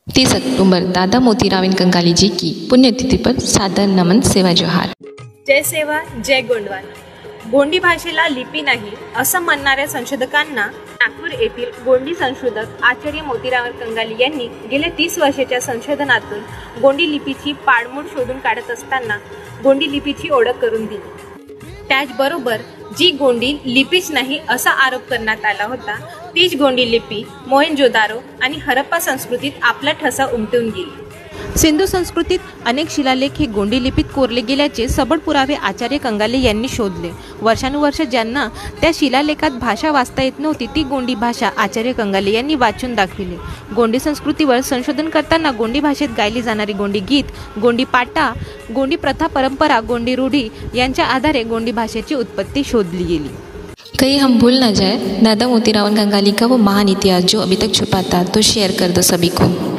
30 अक्टूबर दादा मोतीराव कंगाली जी की पुण्यतिथि पर सादर नमन सेवा जोहार। जय सेवा जय गोंडवान। गोंडी भाषेला लिपी नाही असं म्हणणाऱ्या संशोधकांना नागपूर येथील गोंडी संशोधक आचार्य मोतीराव कंगाली यांनी गेल्या 30 वर्षाच्या संशोधनातून गोंडी लिपीची पाळमुळ शोधून काढत असताना गोंडी लिपीची ओळख करून दिली। त्याचबरोबर जी गोंडी लिपीच नाही असा आरोप करण्यात आला होता तीच गोंडी लिपी मोहेंजोदारो आणि हरप्पा संस्कृतीत आपला ठसा उमटून गेली। सिंधू संस्कृतीत अनेक शिलालेख हे गोंडी लिपीत कोरले गेल्याचे सबळ पुरावे आचार्य कंगाले यांनी शोधले। वर्षानुवर्ष ज्यांना त्या शिलालेखात भाषा वाचता येत नव्हती ती गोंडी भाषा आचार्य कंगाले यांनी वाचून दाखविली। गोंडी संस्कृतीवर संशोधन करताना गोंडी भाषेत गायली जाणारी गोंडी गीत, गोंडी पाटा, गोंडी प्रथा परंपरा, गोंडी रूढी यांच्या आधारे गोंडी भाषेची उत्पत्ति शोधली गेली। कहीं हम भूल न जाए, दादा मोतीराव कंगाली का वो महान इतिहास जो अभी तक छुपा था, तो शेयर कर दो सभी को।